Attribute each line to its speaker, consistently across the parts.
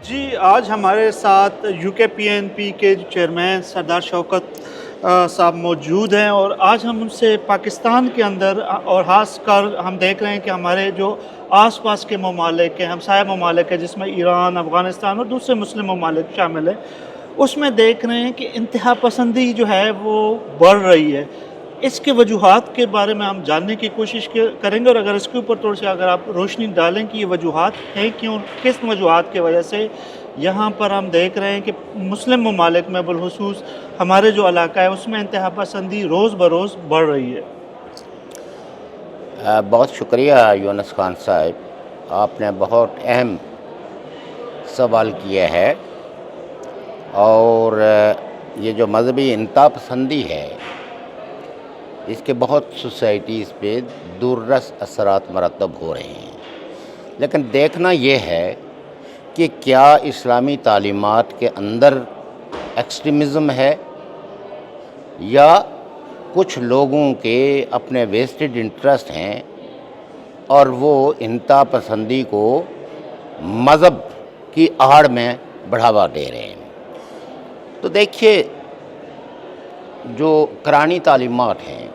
Speaker 1: جی آج ہمارے ساتھ یو کے پی این پی کے چیئرمین سردار شوکت صاحب موجود ہیں، اور آج ہم ان سے پاکستان کے اندر اور خاص کر ہم دیکھ رہے ہیں کہ ہمارے جو آس پاس کے ممالک ہیں، ہمسایہ ممالک ہیں جس میں ایران، افغانستان اور دوسرے مسلم ممالک شامل ہیں، اس میں دیکھ رہے ہیں کہ انتہا پسندی جو ہے وہ بڑھ رہی ہے۔ اس کے وجوہات کے بارے میں ہم جاننے کی کوشش کریں گے، اور اگر اس کے اوپر تھوڑی سی اگر آپ روشنی ڈالیں کہ یہ وجوہات ہیں کیوں، کس وجوہات کی وجہ سے یہاں پر ہم دیکھ رہے ہیں کہ مسلم ممالک میں بالخصوص ہمارے جو علاقہ ہے اس میں انتہا پسندی روز بروز بڑھ رہی ہے۔
Speaker 2: بہت شکریہ یونس خان صاحب، آپ نے بہت اہم سوال کیا ہے، اور یہ جو مذہبی انتہا پسندی ہے اس کے بہت سوسائٹیز پہ دور رس اثرات مرتب ہو رہے ہیں، لیکن دیکھنا یہ ہے کہ کیا اسلامی تعلیمات کے اندر ایکسٹریمزم ہے یا کچھ لوگوں کے اپنے ویسٹڈ انٹرسٹ ہیں اور وہ انتہا پسندی کو مذہب کی آڑ میں بڑھاوا دے رہے ہیں۔ تو دیکھیے، جو قرآنی تعلیمات ہیں،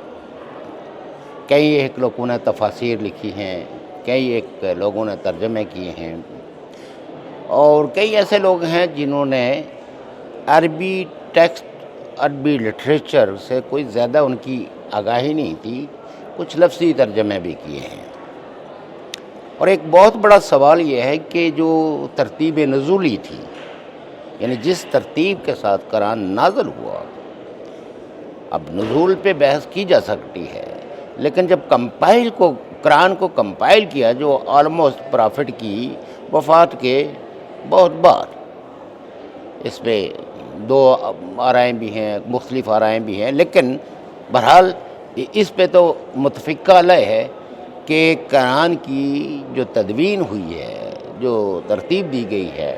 Speaker 2: کئی ایک لوگوں نے تفاسیر لکھی ہیں، کئی ایک لوگوں نے ترجمے کیے ہیں، اور کئی ایسے لوگ ہیں جنہوں نے عربی ٹیکسٹ، عربی لٹریچر سے کوئی زیادہ ان کی آگاہی نہیں تھی، کچھ لفظی ترجمے بھی کیے ہیں۔ اور ایک بہت بڑا سوال یہ ہے کہ جو ترتیب نزولی تھی، یعنی جس ترتیب کے ساتھ قرآن نازل ہوا، اب نزول پہ بحث کی جا سکتی ہے، لیکن جب قرآن کو کمپائل کیا، جو آلموسٹ پرافٹ کی وفات کے بہت بعد، اس پہ دو آرائیں بھی ہیں، مختلف آرائیں بھی ہیں، لیکن بہرحال اس پہ تو متفقہ علیہ ہے کہ قرآن کی جو تدوین ہوئی ہے، جو ترتیب دی گئی ہے،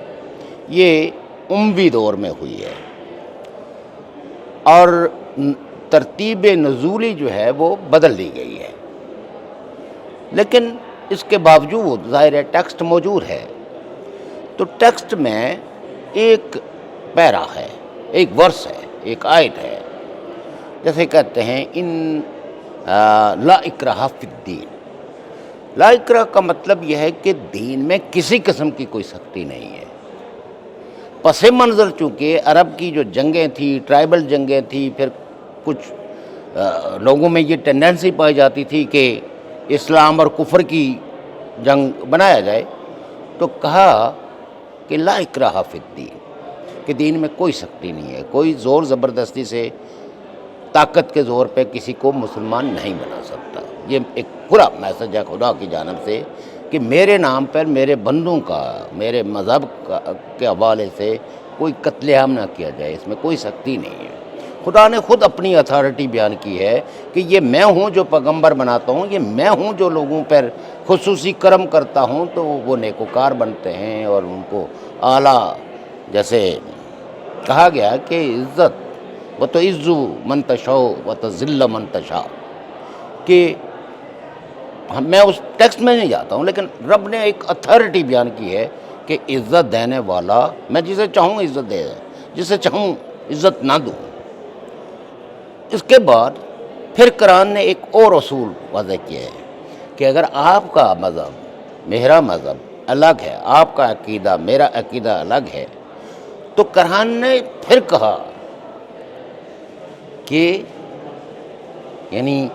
Speaker 2: یہ اموی دور میں ہوئی ہے، اور ترتیب نزولی جو ہے وہ بدل دی گئی ہے، لیکن اس کے باوجود ظاہر ہے ٹیکسٹ موجود ہے۔ تو ٹیکسٹ میں ایک پیرا ہے، ایک ورس ہے، ایک آیت ہے، جیسے کہتے ہیں لا اکراہ فی الدین۔ لا اکراہ کا مطلب یہ ہے کہ دین میں کسی قسم کی کوئی سختی نہیں ہے۔ پس منظر چونکہ عرب کی جو جنگیں تھیں، ٹرائبل جنگیں تھیں، پھر کچھ لوگوں میں یہ ٹینڈنسی پائی جاتی تھی کہ اسلام اور کفر کی جنگ بنایا جائے، تو کہا کہ لا اکراہ فی الدین، کہ دین میں کوئی سختی نہیں ہے، کوئی زور زبردستی سے طاقت کے زور پہ کسی کو مسلمان نہیں بنا سکتا۔ یہ ایک پورا میسج ہے خدا کی جانب سے کہ میرے نام پر میرے بندوں کا، میرے مذہب کے حوالے سے کوئی قتل عام نہ کیا جائے، اس میں کوئی سختی نہیں ہے۔ خدا نے خود اپنی اتھارٹی بیان کی ہے کہ یہ میں ہوں جو پیغمبر بناتا ہوں، یہ میں ہوں جو لوگوں پر خصوصی کرم کرتا ہوں تو وہ نیکوکار بنتے ہیں، اور ان کو اعلیٰ، جیسے کہا گیا کہ عزت وتعز من تشاء وتذل من تشاء، کہ میں اس ٹیکسٹ میں نہیں جاتا ہوں، لیکن رب نے ایک اتھارٹی بیان کی ہے کہ عزت دینے والا، میں جسے چاہوں عزت دے، جسے چاہوں عزت نہ دوں۔ اس کے بعد پھر قرآن نے ایک اور اصول واضح کیا ہے کہ اگر آپ کا مذہب، میرا مذہب الگ ہے، آپ کا عقیدہ، میرا عقیدہ الگ ہے، تو قرآن نے پھر کہا کہ یعنی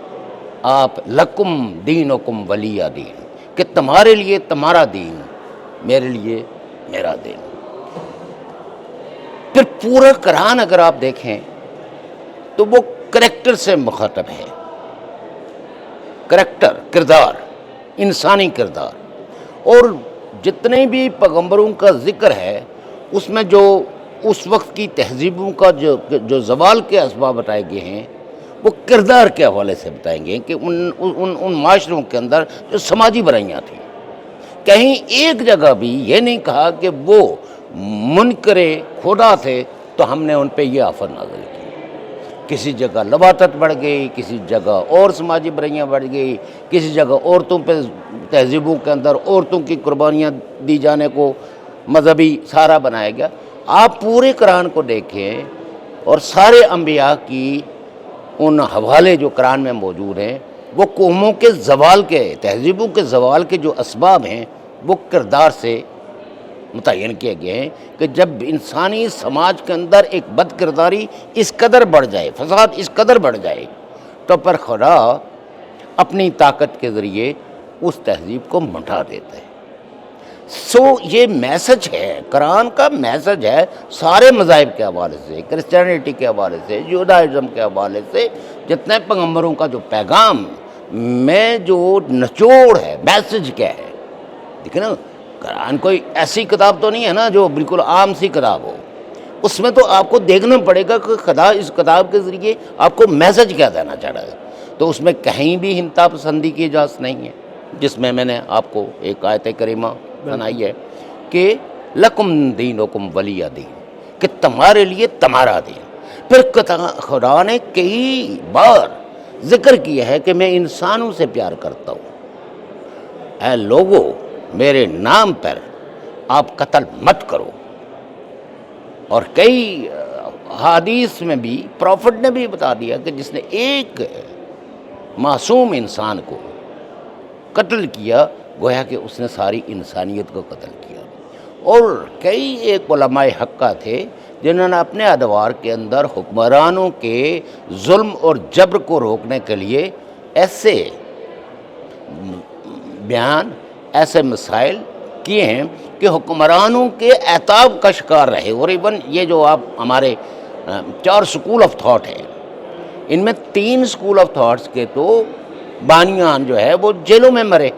Speaker 2: آپ لکم دینکم ولی دین، کہ تمہارے لیے تمہارا دین، میرے لیے میرا دین۔ پھر پورا قرآن اگر آپ دیکھیں تو وہ کریکٹر سے مخاطب ہے، کریکٹر، کردار، انسانی کردار، اور جتنے بھی پیغمبروں کا ذکر ہے اس میں جو اس وقت کی تہذیبوں کا جو زوال کے اسباب بتائے گئے ہیں، وہ کردار کے حوالے سے بتائیں گے کہ ان معاشروں کے اندر جو سماجی برائیاں تھیں، کہیں ایک جگہ بھی یہ نہیں کہا کہ وہ منکر خدا تھے تو ہم نے ان پہ یہ آفت نازل کی۔ کسی جگہ لواطت بڑھ گئی، کسی جگہ اور سماجی برائیاں بڑھ گئی، کسی جگہ عورتوں پہ، تہذیبوں کے اندر عورتوں کی قربانیاں دی جانے کو مذہبی سارا بنایا گیا. آپ پورے قرآن کو دیکھیں اور سارے انبیاء کی ان حوالے جو قرآن میں موجود ہیں وہ قوموں کے زوال کے، تہذیبوں کے زوال کے جو اسباب ہیں وہ کردار سے متعین کیے گئے ہیں کہ جب انسانی سماج کے اندر ایک بد کرداری اس قدر بڑھ جائے، فساد اس قدر بڑھ جائے، تو پر خدا اپنی طاقت کے ذریعے اس تہذیب کو مٹا دیتا ہے. یہ میسج ہے، قرآن کا میسج ہے سارے مذاہب کے حوالے سے، کرسچینٹی کے حوالے سے، جوڈائزم کے حوالے سے، جتنے پیغمبروں کا جو پیغام میں جو نچوڑ ہے، میسج کیا ہے. دیکھیں نا، قرآن کوئی ایسی کتاب تو نہیں ہے نا جو بالکل عام سی کتاب ہو. اس میں تو آپ کو دیکھنا پڑے گا کہ خدا اس کتاب کے ذریعے آپ کو میسج کیا دینا چاہ رہا ہے. تو اس میں کہیں بھی انتہا پسندی کی اجازت نہیں ہے، جس میں نے آپ کو ایک آیت کریمہ بنائی ہے کہ لکم دینکم ولی دین، کہ تمہارے لیے تمہارا دین. پھر خدا نے کئی بار ذکر کیا ہے کہ میں انسانوں سے پیار کرتا ہوں. اے لوگو، میرے نام پر آپ قتل مت کرو. اور کئی حدیث میں بھی پروفٹ نے بھی بتا دیا کہ جس نے ایک معصوم انسان کو قتل کیا گویا کہ اس نے ساری انسانیت کو قتل کیا. اور کئی ایک علماء حقہ تھے جنہوں نے اپنے ادوار کے اندر حکمرانوں کے ظلم اور جبر کو روکنے کے لیے ایسے بیان، ایسے مسائل کیے ہیں کہ حکمرانوں کے عتاب کا شکار رہے. اور ایون یہ جو آپ ہمارے 4 سکول آف تھاٹ ہیں، ان میں 3 سکول آف تھاٹس کے تو بانیان جو ہے وہ جیلوں میں مرے.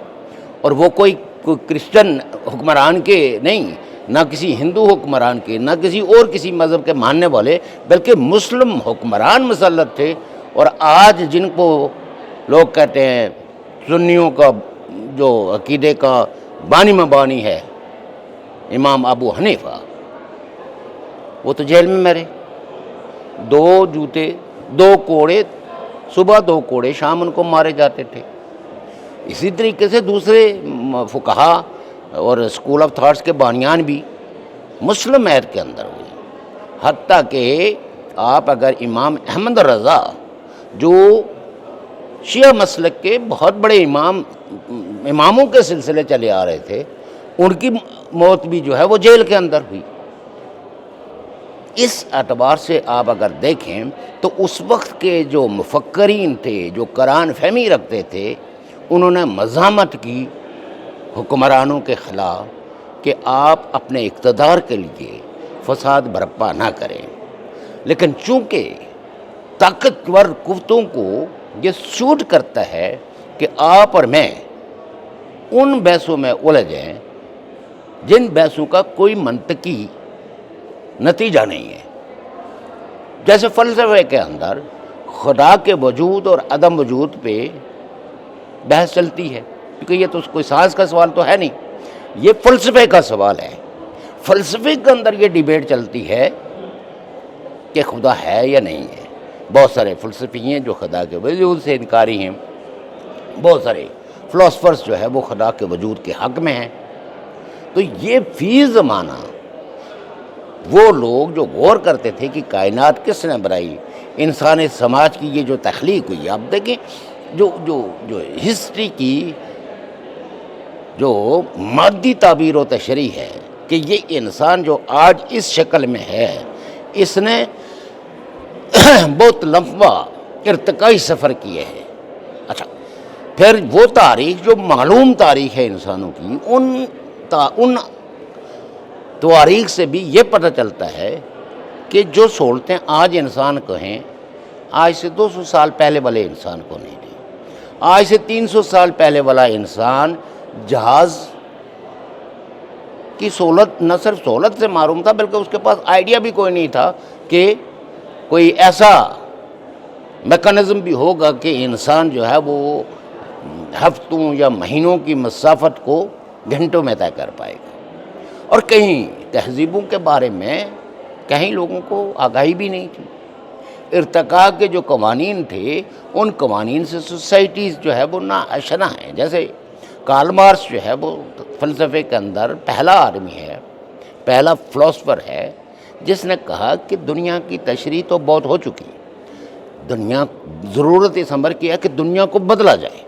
Speaker 2: اور وہ کوئی کرسچن حکمران کے نہیں، نہ کسی ہندو حکمران کے، نہ کسی مذہب کے ماننے والے، بلکہ مسلم حکمران مسلط تھے. اور آج جن کو لوگ کہتے ہیں سنیوں کا جو عقیدے کا بانی مبانی ہے امام ابو حنیفہ، وہ تو جیل میں مرے. 2 جوتے، 2 کوڑے، صبح 2 کوڑے، شام ان کو مارے جاتے تھے. اسی طریقے سے دوسرے فقہا اور اسکول آف تھاٹس کے بانیان بھی مسلم عہد کے اندر ہوئے. حتیٰ کہ آپ اگر امام احمد رضا جو شیعہ مسلک کے بہت بڑے اماموں کے سلسلے چلے آ رہے تھے، ان کی موت بھی جو ہے وہ جیل کے اندر ہوئی. اس اعتبار سے آپ اگر دیکھیں تو اس وقت کے جو مفکرین تھے، جو قرآن فہمی رکھتے تھے، انہوں نے مزاحمت کی حکمرانوں کے خلاف کہ آپ اپنے اقتدار کے لیے فساد برپا نہ کریں. لیکن چونکہ طاقتور قوتوں کو یہ سوٹ کرتا ہے کہ آپ اور میں ان بحثوں میں الجھیں جن بحثوں کا کوئی منطقی نتیجہ نہیں ہے. جیسے فلسفے کے اندر خدا کے وجود اور عدم وجود پہ بحث چلتی ہے، کیونکہ یہ تو کوئی سائنس کا سوال تو ہے نہیں، یہ فلسفے کا سوال ہے. فلسفے کے اندر یہ ڈیبیٹ چلتی ہے کہ خدا ہے یا نہیں ہے. بہت سارے فلسفی ہیں جو خدا کے وجود سے انکاری ہیں، بہت سارے فلاسفرز جو ہے وہ خدا کے وجود کے حق میں ہیں. تو یہ فی زمانہ وہ لوگ جو غور کرتے تھے کہ کائنات کس نے بنائی، انسانی سماج کی یہ جو تخلیق ہوئی، آپ دیکھیں جو ہسٹری کی جو مادی تعبیر و تشریح ہے کہ یہ انسان جو آج اس شکل میں ہے، اس نے بہت لمبا ارتقائی سفر کیے ہیں. اچھا، پھر وہ تاریخ جو معلوم تاریخ ہے انسانوں کی، ان تواریخ سے بھی یہ پتہ چلتا ہے کہ جو سہولتیں آج انسان کو ہیں، آج سے 200 سال پہلے والے انسان کو نہیں تھی. آج سے 300 سال پہلے والا انسان جہاز کی سہولت، نہ صرف سہولت سے محروم تھا بلکہ اس کے پاس آئیڈیا بھی کوئی نہیں تھا کہ کوئی ایسا میکانزم بھی ہوگا کہ انسان جو ہے وہ ہفتوں یا مہینوں کی مسافت کو گھنٹوں میں طے کر پائے گا. اور کہیں تہذیبوں کے بارے میں کہیں لوگوں کو آگاہی بھی نہیں تھی. ارتقاء کے جو قوانین تھے، ان قوانین سے سوسائٹیز جو ہے وہ ناآشنا ہیں. جیسے کارل مارکس جو ہے وہ فلسفے کے اندر پہلا آدمی ہے پہلا فلاسفر ہے جس نے کہا کہ دنیا کی تشریح تو بہت ہو چکی، دنیا ضرورت اس امر کی ہے کہ دنیا کو بدلا جائے۔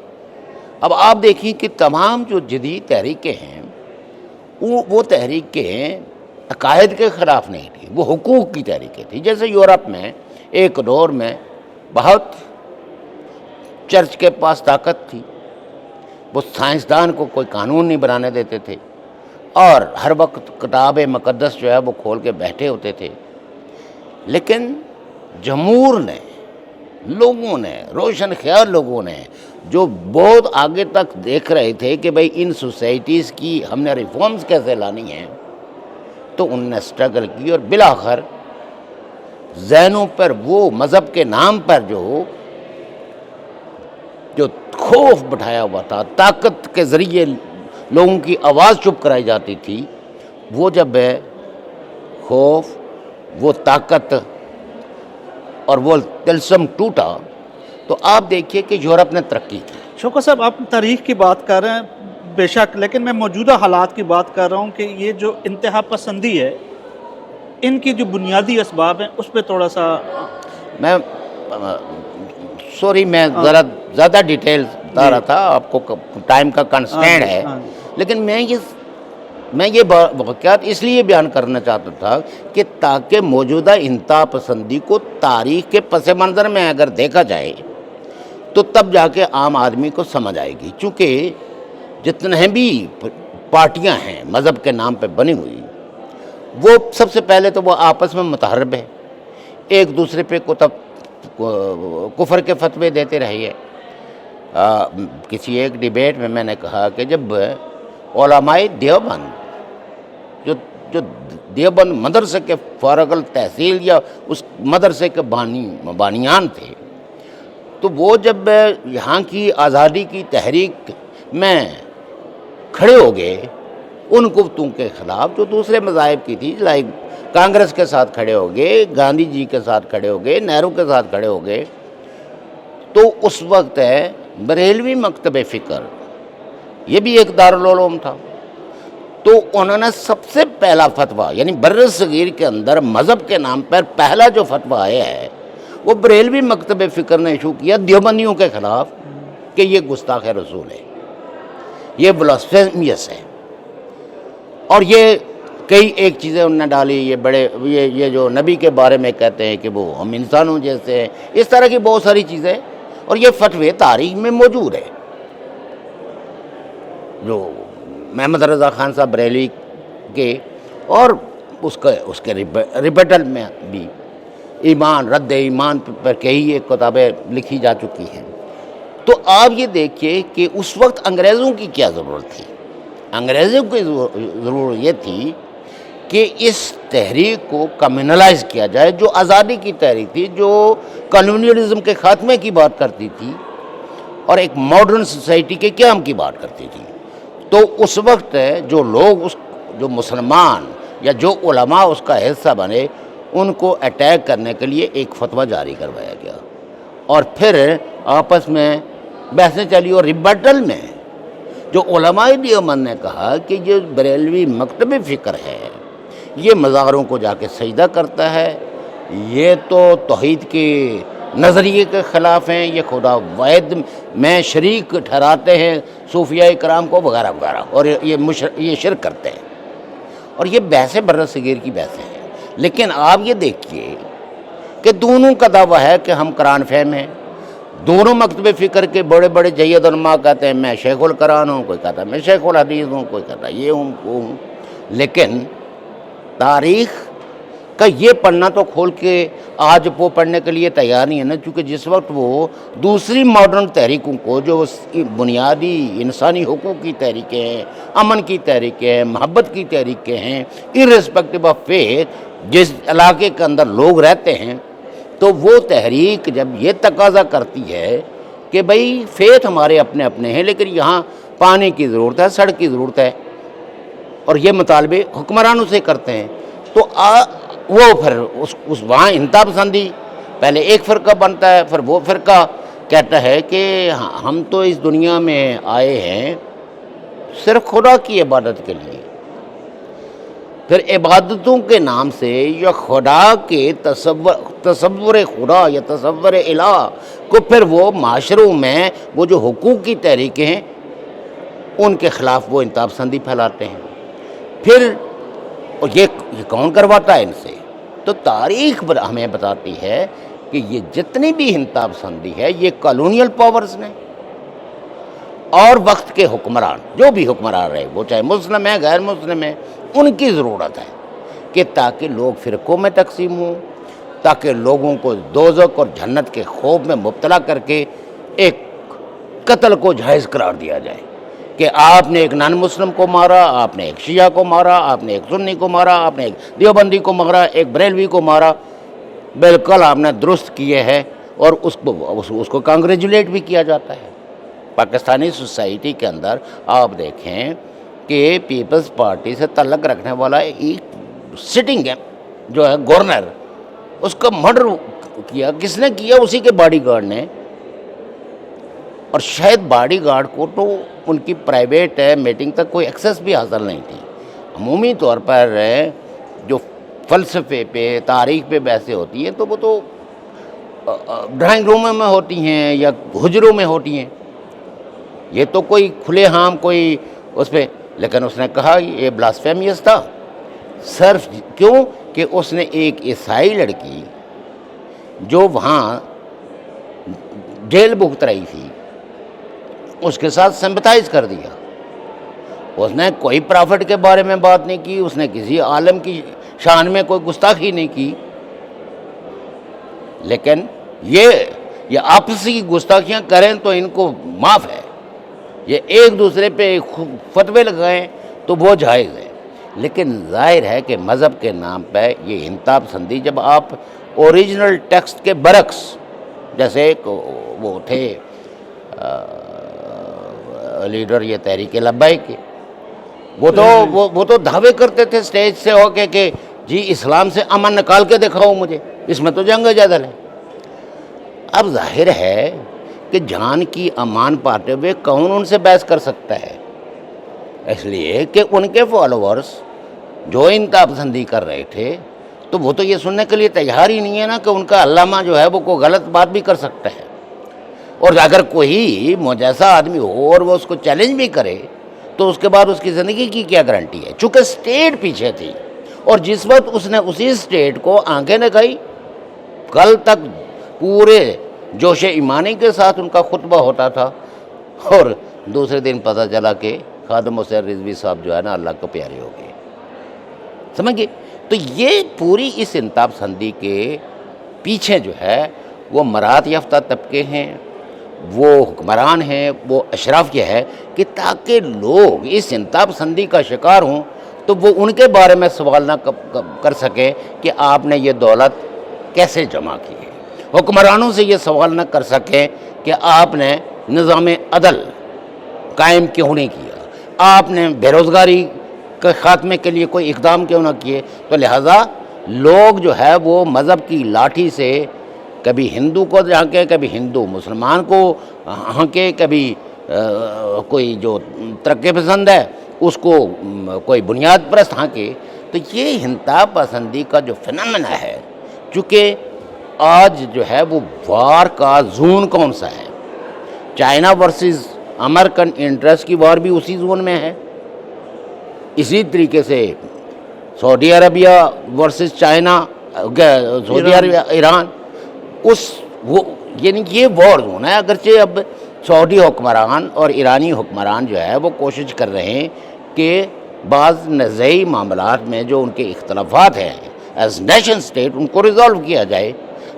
Speaker 2: اب آپ دیکھیں کہ تمام جو جدید تحریکیں ہیں وہ تحریکیں عقائد کے خلاف نہیں تھی، وہ حقوق کی تحریکیں تھیں۔ جیسے یورپ میں ایک دور میں بہت چرچ کے پاس طاقت تھی، وہ سائنسدان کو کوئی قانون نہیں بنانے دیتے تھے اور ہر وقت کتاب مقدس جو ہے وہ کھول کے بیٹھے ہوتے تھے، لیکن جمہور نے، لوگوں نے، روشن خیال لوگوں نے جو بہت آگے تک دیکھ رہے تھے کہ بھئی ان سوسائٹیز کی ہم نے ریفارمز کیسے لانی ہیں، تو ان نے سٹرگل کی اور بالآخر ذہنوں پر وہ مذہب کے نام پر جو خوف بٹھایا ہوا تھا، طاقت کے ذریعے لوگوں کی آواز چپ کرائی جاتی تھی، وہ جب خوف، وہ طاقت اور وہ طلسم ٹوٹا تو آپ دیکھیے کہ یورپ نے ترقی کی۔
Speaker 1: شوکت صاحب، آپ تاریخ کی بات کر رہے ہیں بے شک، لیکن میں موجودہ حالات کی بات کر رہا ہوں کہ یہ جو انتہا پسندی ہے، ان کی جو بنیادی اسباب ہیں اس پہ تھوڑا سا
Speaker 2: میں میں ذرا زیادہ ڈیٹیل بتا رہا تھا، آپ کو ٹائم کا کنسٹینٹ ہے، لیکن میں یہ واقعات اس لیے بیان کرنا چاہتا تھا کہ تاکہ موجودہ انتہا پسندی کو تاریخ کے پس منظر میں اگر دیکھا جائے تو تب جا کے عام آدمی کو سمجھ آئے گی، چونکہ جتنے بھی پارٹیاں ہیں مذہب کے نام پہ بنی ہوئی، وہ سب سے پہلے تو وہ آپس میں متحارب ہے، ایک دوسرے پہ کفر کے فتوے دیتے رہے ہیں۔ کسی ایک ڈیبیٹ میں نے کہا کہ جب علماء دیوبند جو دیوبند مدرسے کے فارغ التحصیل یا اس مدرسے کے بانیان تھے، تو وہ جب یہاں کی آزادی کی تحریک میں کھڑے ہو گئے ان گفتوں کے خلاف جو دوسرے مذاہب کی تھی، لائک کانگریس کے ساتھ کھڑے ہو گئے، گاندھی جی کے ساتھ کھڑے ہو گئے، نہرو کے ساتھ کھڑے ہو گئے، تو اس وقت بریلوی مکتب فکر یہ بھی ایک دارالعلوم تھا، تو انہوں نے سب سے پہلا فتویٰ، یعنی بر صغیر کے اندر مذہب کے نام پر پہلا جو فتویٰ آیا ہے وہ بریلوی مکتب فکر نے ایشو کیا دیوبندیوں کے خلاف کہ یہ گستاخ رسول ہے، یہ بلاسفیمیس ہے، اور یہ کئی ایک چیزیں انہوں نے ڈالی، یہ جو نبی کے بارے میں کہتے ہیں کہ وہ ہم انسانوں جیسے ہیں، اس طرح کی بہت ساری چیزیں، اور یہ فتوے تاریخ میں موجود ہے۔ جو محمد رضا خان صاحب بریلوی کے اور اس کے ریبٹل میں بھی ایمان، رد ایمان پر کئی ایک کتابیں لکھی جا چکی ہیں۔ تو آپ یہ دیکھیے کہ اس وقت انگریزوں کی کیا ضرورت تھی۔ انگریزوں کی ضرورت یہ تھی کہ اس تحریک کو کمیونلائز کیا جائے، جو آزادی کی تحریک تھی، جو کالونیلزم کے خاتمے کی بات کرتی تھی اور ایک ماڈرن سوسائٹی کے قیام کی بات کرتی تھی۔ تو اس وقت جو لوگ جو مسلمان یا جو علماء اس کا حصہ بنے، ان کو اٹیک کرنے کے لیے ایک فتویٰ جاری کروایا گیا، اور پھر آپس میں بحثیں چلی، اور ریبٹل میں جو علماء دیوبند نے کہا کہ یہ بریلوی مکتب فکر ہے، یہ مزاروں کو جا کے سجدہ کرتا ہے، یہ تو توحید کے نظریے کے خلاف ہیں، یہ خدا واحد میں شریک ٹھہراتے ہیں صوفیاء کرام کو وغیرہ وغیرہ، اور یہ شرک کرتے ہیں، اور یہ بحثیں بر صغیر کی بحثیں ہیں۔ لیکن آپ یہ دیکھیے کہ دونوں کا دعویٰ ہے کہ ہم قرآن فہم ہیں، دونوں مکتب فکر کے بڑے بڑے جید علماء کہتے ہیں میں شیخ القرآن ہوں، کوئی کہتا ہے میں شیخ الحدیث ہوں، کوئی کہتا ہے یہ ہوں وہ ہوں، لیکن تاریخ کا یہ پڑھنا تو کھول کے آج وہ پڑھنے کے لیے تیار نہیں ہے نا، کیونکہ جس وقت وہ دوسری ماڈرن تحریکوں کو جو بنیادی انسانی حقوق کی تحریکیں ہیں، امن کی تحریکیں ہیں، محبت کی تحریکیں ہیں، ارسپیکٹو آف فیتھ، جس علاقے کے اندر لوگ رہتے ہیں، تو وہ تحریک جب یہ تقاضا کرتی ہے کہ بھئی فیتھ ہمارے اپنے اپنے ہیں، لیکن یہاں پانی کی ضرورت ہے، سڑک کی ضرورت ہے، اور یہ مطالبے حکمرانوں سے کرتے ہیں، تو وہ پھر وہاں انتہا پسندی، پہلے ایک فرقہ بنتا ہے، پھر وہ فرقہ کہتا ہے کہ ہم تو اس دنیا میں آئے ہیں صرف خدا کی عبادت کے لیے، پھر عبادتوں کے نام سے یا خدا کے تصور خدا یا تصور الہ کو پھر وہ معاشروں میں وہ جو حقوقی تحریکیں ہیں ان کے خلاف وہ انتہا پسندی پھیلاتے ہیں. پھر یہ کون کرواتا ہے ان سے؟ تو تاریخ ہمیں بتاتی ہے کہ یہ جتنی بھی انتہا پسندی ہے یہ کالونیل پاورز نے اور وقت کے حکمران جو بھی حکمران رہے وہ چاہے مسلم ہیں غیر مسلم ہیں ان کی ضرورت ہے کہ تاکہ لوگ فرقوں میں تقسیم ہوں، تاکہ لوگوں کو دوزخ اور جنت کے خوف میں مبتلا کر کے ایک قتل کو جائز قرار دیا جائے کہ آپ نے ایک نان مسلم کو مارا، آپ نے ایک شیعہ کو مارا، آپ نے ایک سنی کو مارا، آپ نے ایک دیوبندی کو مارا، ایک بریلوی کو مارا، بالکل آپ نے درست کیے ہے اور اس کو کانگریچولیٹ بھی کیا جاتا ہے. پاکستانی سوسائٹی کے اندر آپ دیکھیں کہ پیپلز پارٹی سے تعلق رکھنے والا ایک سٹنگ ہے جو ہے گورنر، اس کا مرڈر کیا کس نے کیا؟ اسی کے باڈی گارڈ نے. اور شاید باڈی گارڈ کو تو ان کی پرائیویٹ میٹنگ تک کوئی ایکسیس بھی حاصل نہیں تھی. عمومی طور پر جو فلسفے پہ تاریخ پہ بحثیں ہوتی ہیں تو وہ تو ڈرائنگ روموں میں ہوتی ہیں یا حجروں میں ہوتی ہیں، یہ تو کوئی کھلے عام کوئی اس پہ. لیکن اس نے کہا یہ بلاسفیمیس تھا صرف کیوں کہ اس نے ایک عیسائی لڑکی جو وہاں جیل بھگت رہی تھی اس کے ساتھ سمپتائز کر دیا. اس نے کوئی پرافٹ کے بارے میں بات نہیں کی، اس نے کسی عالم کی شان میں کوئی گستاخی نہیں کی. لیکن یہ آپسی گستاخیاں کریں تو ان کو معاف ہے، یہ ایک دوسرے پہ فتوے لگائیں تو وہ جائز ہے. لیکن ظاہر ہے کہ مذہب کے نام پہ یہ انتہا پسندی جب آپ اوریجنل ٹیکسٹ کے برعکس، جیسے وہ تھے لیڈر یہ تحریک لبیک کے، وہ تو دعوے کرتے تھے اسٹیج سے ہو کے کہ جی اسلام سے امن نکال کے دکھاؤ مجھے، اس میں تو جنگ جدل ہے. اب ظاہر ہے کہ جان کی امان پاتے ہوئے کون ان سے بحث کر سکتا ہے؟ اس لیے کہ ان کے فالوورز جو انتہا پسندی کر رہے تھے تو وہ تو یہ سننے کے لیے تیار ہی نہیں ہے نا کہ ان کا علامہ جو ہے وہ کوئی غلط بات بھی کر سکتا ہے. اور اگر کوئی مجیسا آدمی ہو اور وہ اس کو چیلنج بھی کرے تو اس کے بعد اس کی زندگی کی کیا گارنٹی ہے؟ چونکہ اسٹیٹ پیچھے تھی اور جس وقت اس نے اسی اسٹیٹ کو آنکھیں دکھائی، کل تک پورے جوش ایمانی کے ساتھ ان کا خطبہ ہوتا تھا اور دوسرے دن پتہ چلا کہ خادم حسین رضوی صاحب جو ہے نا اللہ کو پیارے ہو گئے. سمجھے؟ تو یہ پوری اس انتہا پسندی کے پیچھے جو ہے وہ مراد یافتہ طبقے ہیں، وہ حکمران ہیں، وہ اشراف یہ ہے کہ تاکہ لوگ اس انتہا پسندی کا شکار ہوں تو وہ ان کے بارے میں سوال نہ کر سکے کہ آپ نے یہ دولت کیسے جمع کی ہے. حکمرانوں سے یہ سوال نہ کر سکیں کہ آپ نے نظام عدل قائم کیوں نہیں کیا، آپ نے بے روزگاری کے خاتمے کے لیے کوئی اقدام کیوں نہ کیے. تو لہٰذا لوگ جو ہے وہ مذہب کی لاٹھی سے کبھی ہندو کو ہانکے، کبھی ہندو مسلمان کو ہانکے، کبھی کوئی جو ترقی پسند ہے اس کو کوئی بنیاد پرست ہانکے. تو یہ انتہا پسندی کا جو فنامنا ہے، چونکہ آج جو ہے وہ وار کا زون کون سا ہے؟ چائنا ورسز امریکن انٹرسٹ کی وار بھی اسی زون میں ہے. اسی طریقے سے سعودی عربیہ ورسز چائنا، سعودی عربیہ ایران، یعنی یہ وار زون ہے. اگرچہ اب سعودی حکمران اور ایرانی حکمران جو ہے وہ کوشش کر رہے ہیں کہ بعض نزاعی معاملات میں جو ان کے اختلافات ہیں ایز نیشن اسٹیٹ ان کو ریزالو کیا جائے،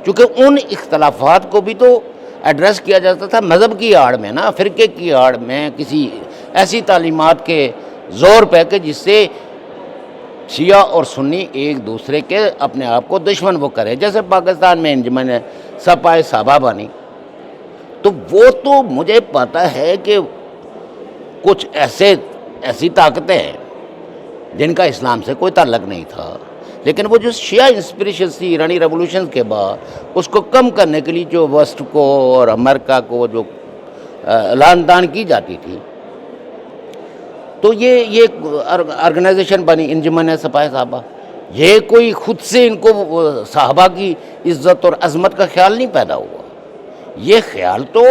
Speaker 2: چونکہ ان اختلافات کو بھی تو ایڈریس کیا جاتا تھا مذہب کی آڑ میں نا، فرقے کی آڑ میں، کسی ایسی تعلیمات کے زور پہ کہ جس سے شیعہ اور سنی ایک دوسرے کے اپنے آپ کو دشمن وہ کریں. جیسے پاکستان میں انجمن سپاہ صحابہ بانی، تو وہ تو مجھے پتہ ہے کہ کچھ ایسی طاقتیں ہیں جن کا اسلام سے کوئی تعلق نہیں تھا، لیکن وہ جو شیعہ انسپریشن تھی ایرانی ریولوشن کے بعد اس کو کم کرنے کے لیے جو ویسٹ کو اور امریکہ کو جو اعلان دان کی جاتی تھی، تو یہ آرگنائزیشن بنی انجمن سپاہی صحابہ، یہ کوئی خود سے ان کو صحابہ کی عزت اور عظمت کا خیال نہیں پیدا ہوا، یہ خیال تو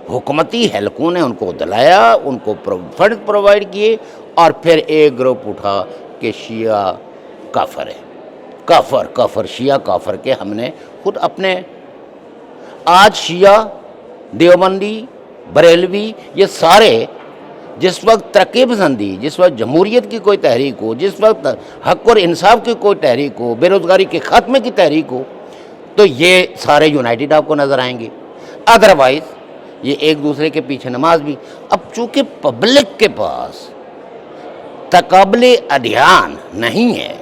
Speaker 2: حکومتی حلقوں نے ان کو دلایا، ان کو فنڈ پرووائڈ کیے، اور پھر ایک گروپ اٹھا کہ شیعہ کافر ہے، کافر شیعہ کافر کے ہم نے خود اپنے، آج شیعہ دیوبندی بریلوی یہ سارے جس وقت ترقی پسندی، جس وقت جمہوریت کی کوئی تحریک ہو، جس وقت حق اور انصاف کی کوئی تحریک ہو، بے روزگاری کے خاتمے کی تحریک ہو، تو یہ سارے یونائٹڈ آپ کو نظر آئیں گے، ادروائز یہ ایک دوسرے کے پیچھے نماز بھی۔ اب چونکہ پبلک کے پاس تقابل ادیان نہیں ہے،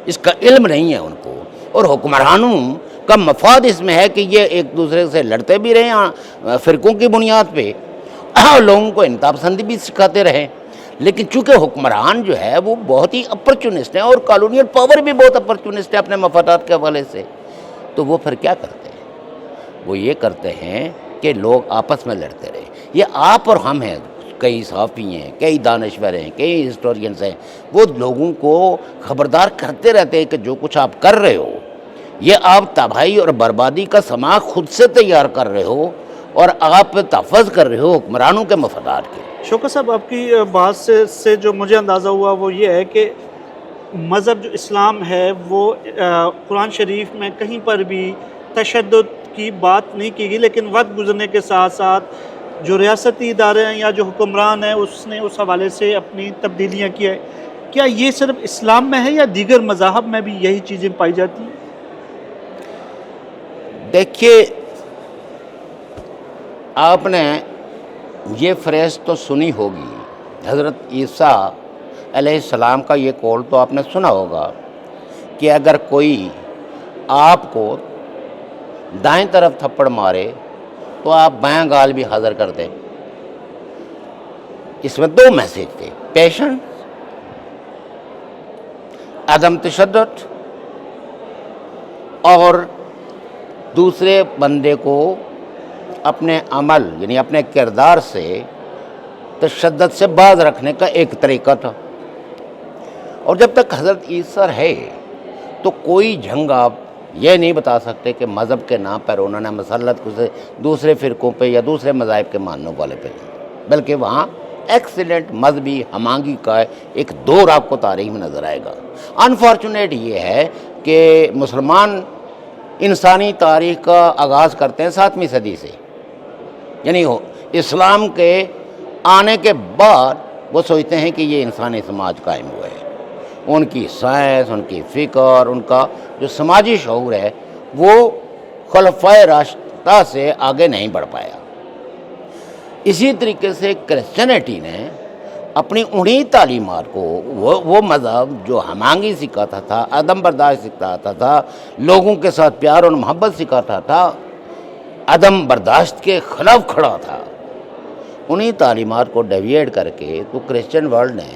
Speaker 2: اس کا علم نہیں ہے ان کو، اور حکمرانوں کا مفاد اس میں ہے کہ یہ ایک دوسرے سے لڑتے بھی رہیں فرقوں کی بنیاد پہ، اور لوگوں کو انتہا پسندی بھی سکھاتے رہیں، لیکن چونکہ حکمران جو ہے وہ بہت ہی اپرچونسٹ ہیں، اور کالونیل پاور بھی بہت اپرچونسٹ ہے اپنے مفادات کے حوالے سے، تو وہ پھر کیا کرتے ہیں؟ وہ یہ کرتے ہیں کہ لوگ آپس میں لڑتے رہیں۔ یہ آپ اور ہم ہیں، کئی صحافی ہیں، کئی دانشور ہیں، کئی ہسٹورینز ہیں، وہ لوگوں کو خبردار کرتے رہتے ہیں کہ جو کچھ آپ کر رہے ہو یہ آپ تباہی اور بربادی کا سماغ خود سے تیار کر رہے ہو، اور آپ تحفظ کر رہے ہو حکمرانوں کے مفادات کے۔
Speaker 1: شوکت صاحب، آپ کی بات سے جو مجھے اندازہ ہوا وہ یہ ہے کہ مذہب جو اسلام ہے وہ قرآن شریف میں کہیں پر بھی تشدد کی بات نہیں کی گئی، لیکن وقت گزرنے کے ساتھ ساتھ جو ریاستی ادارے ہیں یا جو حکمران ہیں اس نے اس حوالے سے اپنی تبدیلیاں کی ہے۔ کیا یہ صرف اسلام میں ہے یا دیگر مذاہب میں بھی یہی چیزیں پائی جاتی ہیں؟
Speaker 2: دیکھیے، آپ نے یہ فریز تو سنی ہوگی، حضرت عیسیٰ علیہ السلام کا یہ قول تو آپ نے سنا ہوگا کہ اگر کوئی آپ کو دائیں طرف تھپڑ مارے تو آپ بائیں گال بھی حاضر کر دیں۔ اس میں دو میسیج تھے، پیشنس، عدم تشدد، اور دوسرے بندے کو اپنے عمل یعنی اپنے کردار سے تشدد سے باز رکھنے کا ایک طریقہ تھا۔ اور جب تک حضرت عیسیٰ ہے تو کوئی جنگ آپ یہ نہیں بتا سکتے کہ مذہب کے نام پر انہوں نے مسلط کو سے دوسرے فرقوں پہ یا دوسرے مذاہب کے ماننے والے پہ نہیں، بلکہ وہاں ایکسیلنٹ مذہبی ہمانگی کا ایک دور آپ کو تاریخ میں نظر آئے گا۔ انفارچونیٹ یہ ہے کہ مسلمان انسانی تاریخ کا آغاز کرتے ہیں 7ویں صدی سے، یعنی اسلام کے آنے کے بعد وہ سوچتے ہیں کہ یہ انسانی سماج قائم ہوا ہے۔ ان کی سائنس، ان کی فکر، ان کا جو سماجی شعور ہے وہ خلفائے راشدہ سے آگے نہیں بڑھ پایا۔ اسی طریقے سے کرسچینٹی نے اپنی انہی تعلیمات کو، وہ مذہب جو ہمانگی سکھاتا تھا، عدم برداشت سکھاتا تھا، لوگوں کے ساتھ پیار اور محبت سکھاتا تھا، عدم برداشت کے خلاف کھڑا تھا، انہی تعلیمات کو ڈیویٹ کر کے تو کرسچن ورلڈ نے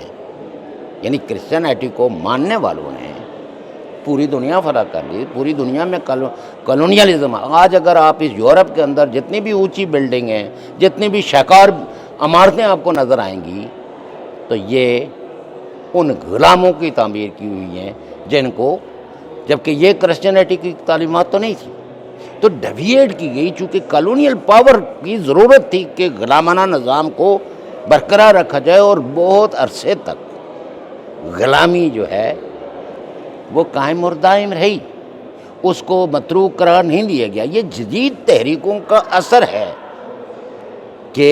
Speaker 2: یعنی کرسچینٹی کو ماننے والوں نے پوری دنیا فتح کر لی۔ پوری دنیا میں کالونیلزم، آج اگر آپ اس یورپ کے اندر جتنی بھی اونچی بلڈنگ ہیں، جتنی بھی شاہکار عمارتیں آپ کو نظر آئیں گی، تو یہ ان غلاموں کی تعمیر کی ہوئی ہیں جن کو، جبکہ یہ کرسچینٹی کی تعلیمات تو نہیں تھی، تو ڈیویٹ کی گئی، چونکہ کالونیل پاور کی ضرورت تھی کہ غلامانہ نظام کو برقرار رکھا جائے، اور بہت عرصے تک غلامی جو ہے وہ قائم اور دائم رہی، اس کو متروک قرار نہیں دیا گیا۔ یہ جدید تحریکوں کا اثر ہے کہ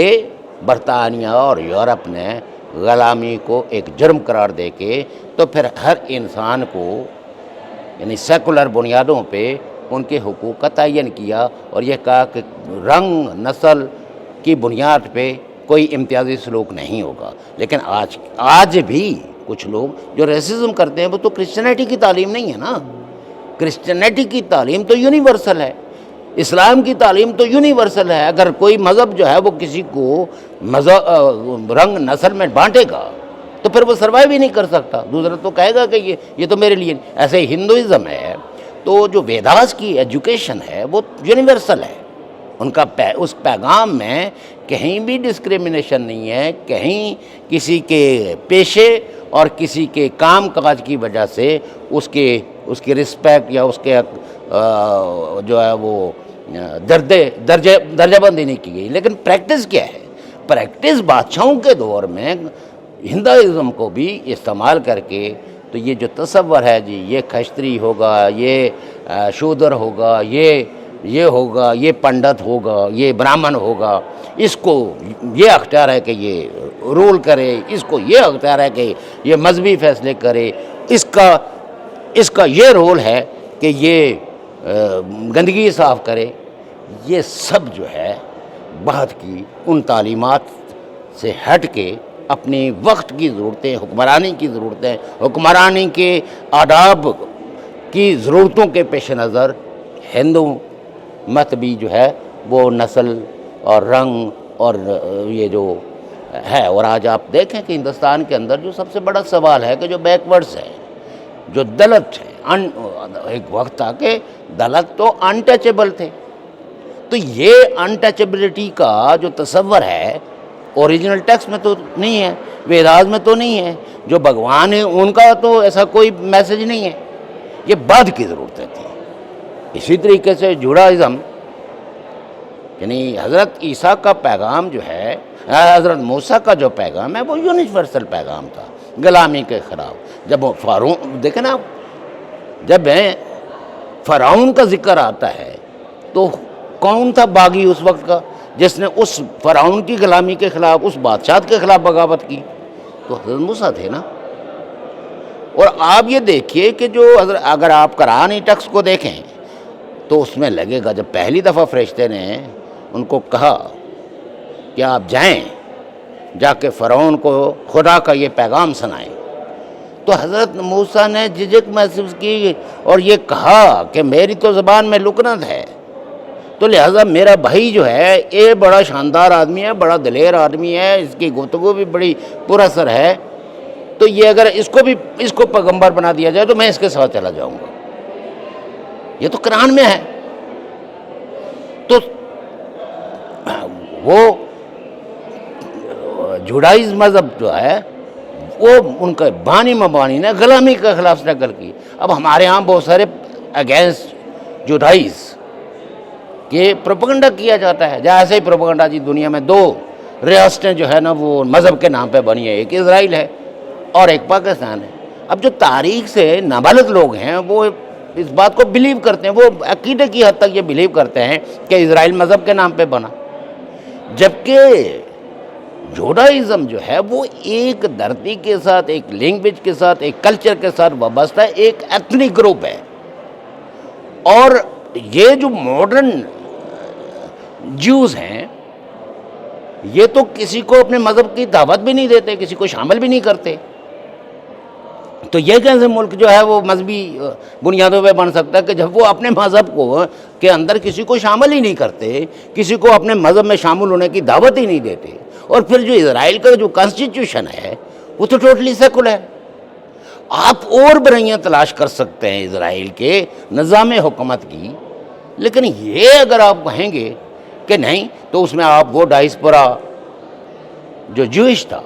Speaker 2: برطانیہ اور یورپ نے غلامی کو ایک جرم قرار دے کے تو پھر ہر انسان کو یعنی سیکولر بنیادوں پہ ان کے حقوق کا تعین کیا، اور یہ کہا کہ رنگ نسل کی بنیاد پہ کوئی امتیازی سلوک نہیں ہوگا۔ لیکن آج بھی کچھ لوگ جو ریسزم کرتے ہیں وہ تو کرسچینٹی کی تعلیم نہیں ہے نا۔ کرسچینٹی کی تعلیم تو یونیورسل ہے، اسلام کی تعلیم تو یونیورسل ہے۔ اگر کوئی مذہب جو ہے وہ کسی کو رنگ نسل میں بانٹے گا تو پھر وہ سروائیو ہی نہیں کر سکتا، دوسرا تو کہے گا کہ یہ تو میرے لیے۔ ایسے ہی ہندوازم ہے تو جو ویداس کی ایجوکیشن ہے وہ یونیورسل ہے، ان کا اس پیغام میں کہیں بھی ڈسکریمنیشن نہیں ہے، کہیں کسی کے پیشے اور کسی کے کام کاج کی وجہ سے اس کی رسپیکٹ یا اس کے جو ہے وہ درجہ بندی نہیں کی گئی. لیکن پریکٹس کیا ہے؟ پریکٹس بادشاہوں کے دور میں ہندوازم کو بھی استعمال کر کے تو یہ جو تصور ہے جی یہ کھشتری ہوگا، یہ شودر ہوگا، یہ ہوگا، یہ پنڈت ہوگا، یہ برہمن ہوگا، اس کو یہ اختیار ہے کہ یہ رول کرے، اس کو یہ اختیار ہے کہ یہ مذہبی فیصلے کرے، اس کا یہ رول ہے کہ یہ گندگی صاف کرے. یہ سب جو ہے بعد کی ان تعلیمات سے ہٹ کے اپنی وقت کی ضرورتیں، حکمرانی کی ضرورتیں، حکمرانی کے آداب کی ضرورتوں کے پیش نظر ہندو مت بھی جو ہے وہ نسل اور رنگ اور یہ جو ہے. اور آج آپ دیکھیں کہ ہندوستان کے اندر جو سب سے بڑا سوال ہے کہ جو بیک ورڈز ہے، جو دلت ہے، ایک وقت تھا کہ دلت تو انٹچیبل تھے. تو یہ انٹچیبلٹی کا جو تصور ہے اوریجنل ٹیکسٹ میں تو نہیں ہے، ویداز میں تو نہیں ہے، جو بھگوان ہیں ان کا تو ایسا کوئی میسج نہیں ہے. یہ بعد کی ضرورتیں تھیں. اسی طریقے سے جوڈائزم یعنی حضرت عیسیٰ کا پیغام جو ہے، حضرت موسیٰ کا جو پیغام ہے وہ یونیورسل پیغام تھا غلامی کے خلاف. جب فرعون دیکھیں نا، جب فرعون کا ذکر آتا ہے تو کون تھا باغی اس وقت کا جس نے اس فرعون کی غلامی کے خلاف، اس بادشاہ کے خلاف بغاوت کی؟ تو حضرت موسیٰ تھے نا. اور آپ یہ دیکھیے کہ جو اگر آپ قرآنی ٹیکسٹ کو دیکھیں تو اس میں لگے گا جب پہلی دفعہ فرشتے نے ان کو کہا کہ آپ جائیں جا کے فرعون کو خدا کا یہ پیغام سنائیں، تو حضرت موسیٰ نے جھجک محسوس کی اور یہ کہا کہ میری تو زبان میں لکنت ہے، تو لہٰذا میرا بھائی جو ہے یہ بڑا شاندار آدمی ہے، بڑا دلیر آدمی ہے، اس کی گفتگو بھی بڑی پر اثر ہے، تو یہ اگر اس کو پیغمبر بنا دیا جائے تو میں اس کے ساتھ چلا جاؤں گا. یہ تو قرآن میں ہے. تو وہ جوڈائز مذہب جو ہے وہ ان کا بانی مبانی نے غلامی کے خلاف اسٹرگل کی. اب ہمارے ہاں بہت سارے اگینسٹ جوڈائز کہ پروپیگنڈا کیا جاتا ہے. جیسے ہی پروپیگنڈا جی دنیا میں 2 ریاستیں جو ہے نا وہ مذہب کے نام پہ بنی ہے، ایک اسرائیل ہے اور ایک پاکستان ہے. اب جو تاریخ سے نابالغ لوگ ہیں وہ اس بات کو بلیو کرتے ہیں، وہ عقیدے کی حد تک یہ بلیو کرتے ہیں کہ اسرائیل مذہب کے نام پہ بنا، جبکہ جوڈائزم جو ہے وہ ایک دھرتی کے ساتھ، ایک لینگویج کے ساتھ، ایک کلچر کے ساتھ وابستہ ہے، ایک ایتھنک گروپ ہے. اور یہ جو ماڈرن جیوز ہیں یہ تو کسی کو اپنے مذہب کی دعوت بھی نہیں دیتے، کسی کو شامل بھی نہیں کرتے. تو یہ کیسے ملک جو ہے وہ مذہبی بنیادوں پہ بن سکتا ہے کہ جب وہ اپنے مذہب کو کے اندر کسی کو شامل ہی نہیں کرتے، کسی کو اپنے مذہب میں شامل ہونے کی دعوت ہی نہیں دیتے. اور پھر جو اسرائیل کا جو کانسٹیٹیوشن ہے وہ تو ٹوٹلی سیکولر ہے. آپ اور برائیاں تلاش کر سکتے ہیں اسرائیل کے نظام حکومت کی، لیکن یہ اگر آپ کہیں گے کہ نہیں تو اس میں آپ وہ ڈائسپورا جو جوئش تھا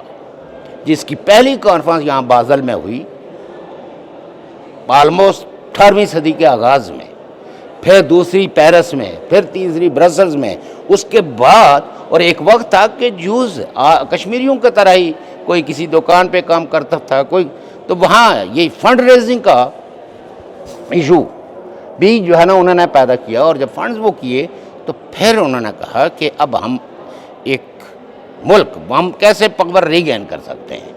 Speaker 2: جس کی پہلی کانفرنس یہاں بازل میں ہوئی آلموسٹ 18ویں صدی کے آغاز میں، پھر دوسری پیرس میں، پھر تیسری برسلز میں، اس کے بعد اور ایک وقت تھا کہ جوز کشمیریوں کی طرح ہی کوئی کسی دکان پہ کام کرتا تھا، کوئی تو وہاں یہ فنڈ ریزنگ کا ایشو بھی جو ہے نا انہوں نے پیدا کیا. اور جب فنڈز وہ کیے تو پھر انہوں نے کہا کہ اب ہم ایک ملک ہم کیسے پاور ریگین کر سکتے ہیں.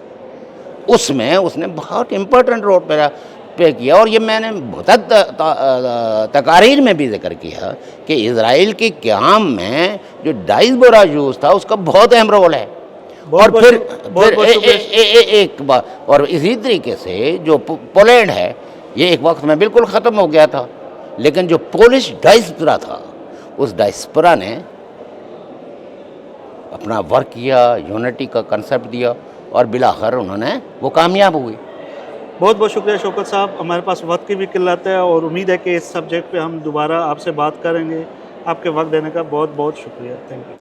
Speaker 2: اس میں اس نے بہت امپورٹنٹ رول پلے کیا. اور یہ میں نے بہت تقاریر میں بھی ذکر کیا کہ اسرائیل کے قیام میں جو ڈائسپورا یوز تھا اس کا بہت اہم رول ہے. اور پھر ایک بات، اور اسی طریقے سے جو پولینڈ ہے یہ ایک وقت میں بالکل ختم ہو گیا تھا، لیکن جو پولش ڈائسپورا تھا اس ڈائسپورا نے اپنا ورک کیا، یونٹی کا کنسپٹ دیا اور بالآخر انہوں نے وہ کامیاب ہوئی.
Speaker 1: بہت بہت شکریہ شوکت صاحب. ہمارے پاس وقت کی بھی قلت ہے اور امید ہے کہ اس سبجیکٹ پہ ہم دوبارہ آپ سے بات کریں گے. آپ کے وقت دینے کا بہت بہت شکریہ. Thank you.